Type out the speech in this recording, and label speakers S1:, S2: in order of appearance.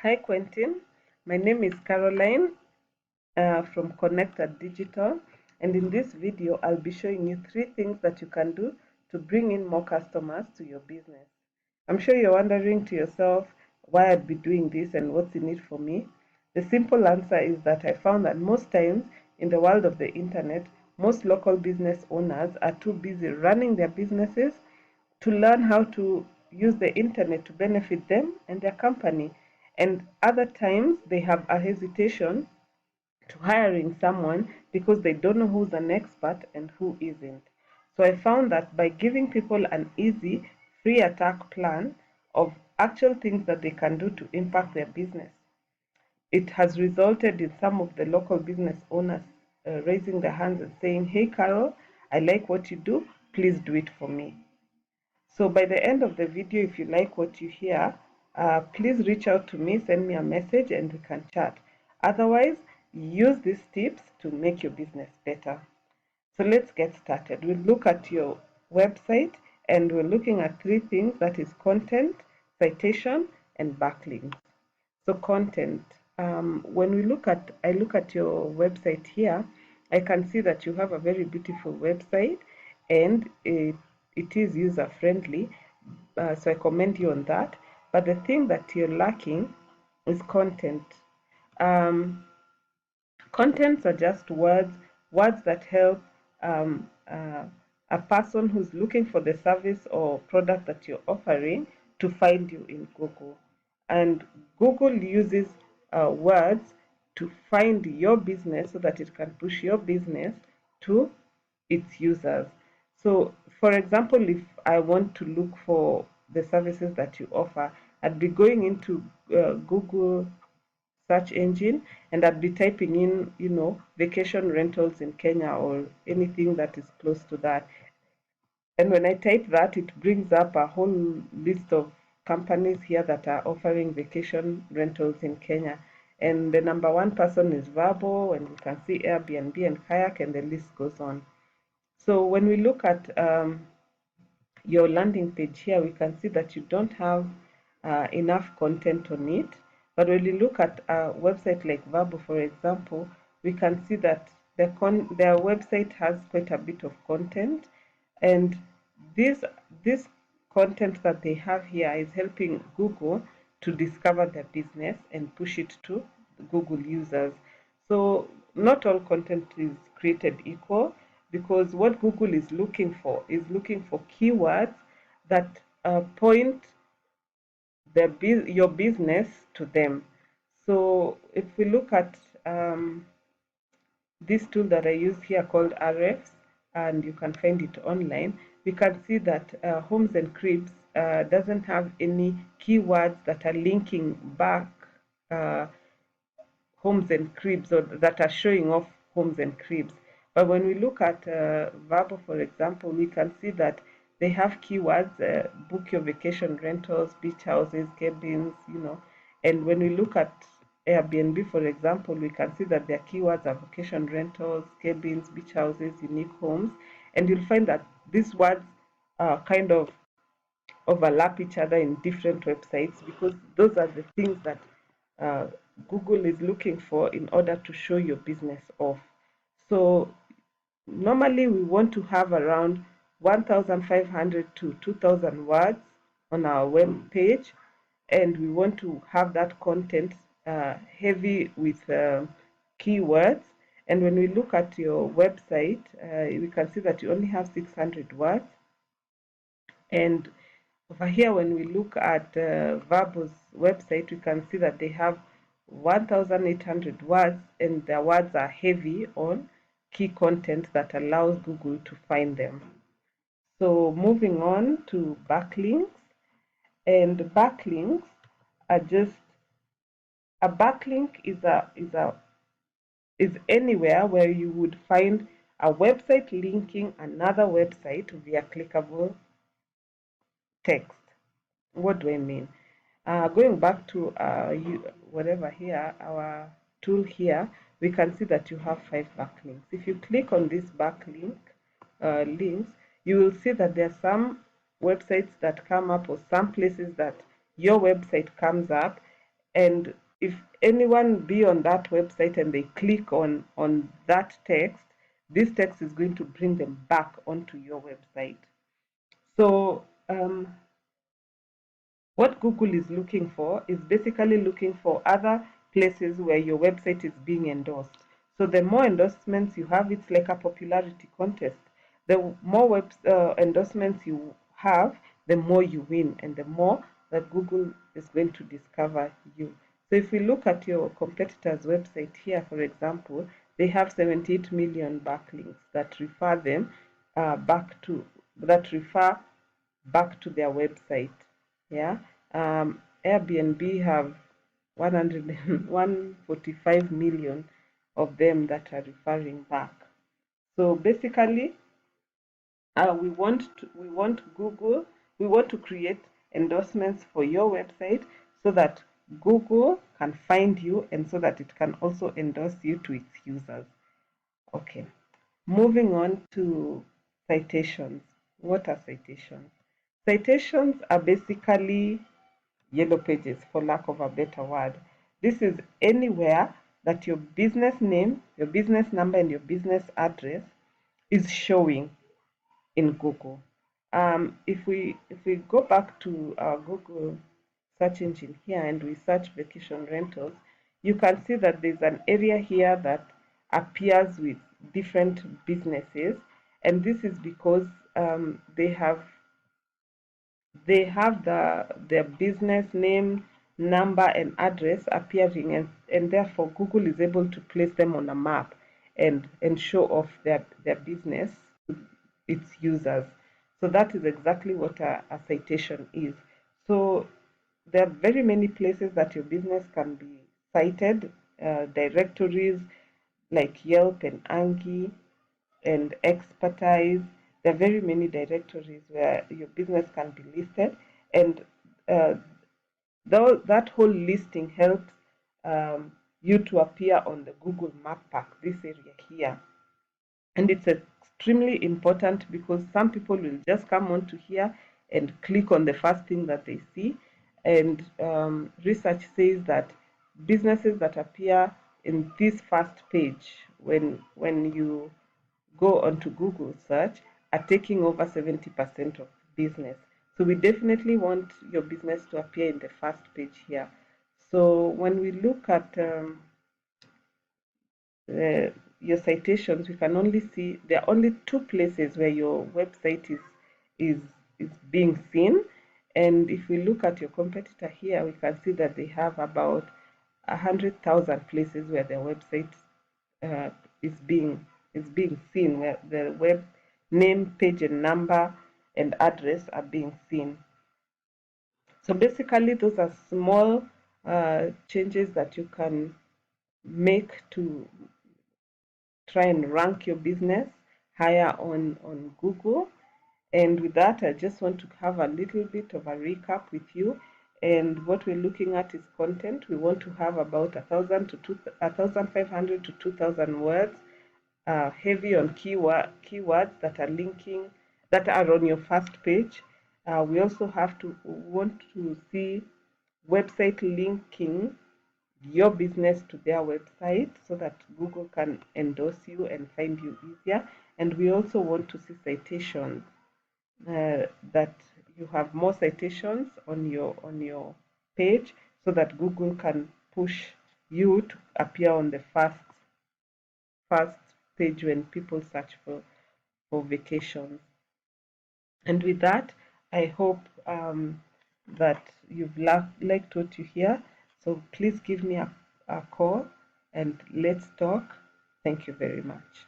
S1: Hi Quentin, my name is Caroline from Connected Digital, and in this video I'll be showing you 3 things that you can do to bring in more customers to your business. I'm sure you're wondering to yourself why I'd be doing this and what's in it for me. The simple answer is that I found that most times in the world of the internet, most local business owners are too busy running their businesses to learn how to use the internet to benefit them and their company. And other times they have a hesitation to hiring someone because they don't know who's an expert and who isn't. So I found that by giving people an easy, free attack plan of actual things that they can do to impact their business, it has resulted in some of the local business owners raising their hands and saying, "Hey, Carol, I like what you do. Please do it for me." So by the end of the video, if you like what you hear, please reach out to me, send me a message, and we can chat. Otherwise, use these tips to make your business better. So let's get started. We'll look at your website, and we're looking at 3 things, that is content, citation, and backlinks. So content. When I look at your website here, I can see that you have a very beautiful website, and it is user friendly. So I commend you on that. But the thing that you're lacking is content. Um, Contents are just words that help a person who's looking for the service or product that you're offering to find you in Google. And Google uses words to find your business so that it can push your business to its users. So, for example, if I want to look for the services that you offer, I'd be going into Google search engine, and I'd be typing in, vacation rentals in Kenya or anything that is close to that. And when I type that, it brings up a whole list of companies here that are offering vacation rentals in Kenya. And the number one person is Vrbo, and you can see Airbnb and Kayak, and the list goes on. So when we look at your landing page here, we can see that you don't have enough content on it. But when you look at a website like Vrbo, for example, we can see that their website has quite a bit of content, and this content that they have here is helping Google to discover their business and push it to Google users. So not all content is created equal, because what Google is looking for keywords that point your business to them. So if we look at this tool that I use here called Ahrefs, and you can find it online, we can see that Homes and Cribs doesn't have any keywords that are linking back uh, homes and cribs, or that are showing off homes and cribs. But when we look at Vrbo, for example, we can see that they have keywords, book your vacation rentals, beach houses, cabins, And when we look at Airbnb, for example, we can see that their keywords are vacation rentals, cabins, beach houses, unique homes. And you'll find that these words kind of overlap each other in different websites, because those are the things that uh, Google is looking for in order to show your business off. So normally we want to have around 1,500 to 2,000 words on our web page, and we want to have that content heavy with keywords. And when we look at your website, we can see that you only have 600 words. And over here, when we look at Vrbo's website, we can see that they have 1,800 words, and their words are heavy on key content that allows Google to find them. So moving on to backlinks, and backlinks are just a backlink is anywhere where you would find a website linking another website via clickable text. What do I mean? Going back to whatever here, our tool here, we can see that you have 5 backlinks. If you click on this backlink links, you will see that there are some websites that come up, or some places that your website comes up, and if anyone be on that website and they click on that text, this text is going to bring them back onto your website. So what Google is looking for is basically looking for other places where your website is being endorsed. So the more endorsements you have, it's like a popularity contest. The more endorsements you have, the more you win, and the more that Google is going to discover you. So if we look at your competitor's website here, for example, they have 78 million backlinks that refer them back to their website. Yeah. Airbnb have 145 million of them that are referring back. So basically, we want Google, we want to create endorsements for your website so that Google can find you and so that it can also endorse you to its users. Okay. Moving on to citations. What are citations? Citations are basically yellow pages, for lack of a better word. This is anywhere that your business name, your business number, and your business address is showing in Google. If we go back to our Google search engine here and we search vacation rentals, you can see that there's an area here that appears with different businesses, and this is because they have their business name, number, and address appearing, and therefore Google is able to place them on a map and show off their business to its users. So that is exactly what a citation is. So there are very many places that your business can be cited, directories like Yelp and Anki and Expertise. There are very many directories where your business can be listed, and uh, that whole listing helps you to appear on the Google Map Pack, this area here. And it's extremely important because some people will just come onto here and click on the first thing that they see. And research says that businesses that appear in this first page, when you go onto Google search, are taking over 70% of business. So we definitely want your business to appear in the first page here. So when we look at your citations, we can only see there are only two places where your website is is being seen. And if we look at your competitor here, we can see that they have about 100,000 places where their website uh, is being seen, where the web name, page, and number and address are being seen. So basically, those are small changes that you can make to try and rank your business higher on Google. And with that, I just want to have a little bit of a recap with you. And what we're looking at is content. We want to have about 1,500 to 2,000 words, heavy on keywords that are linking, that are on your first page. We also want to see website linking your business to their website so that Google can endorse you and find you easier. And we also want to see citations, that you have more citations on your page so that Google can push you to appear on the first page when people search for vacations. And with that, I hope that you've liked what you hear. So please give me a call and let's talk. Thank you very much.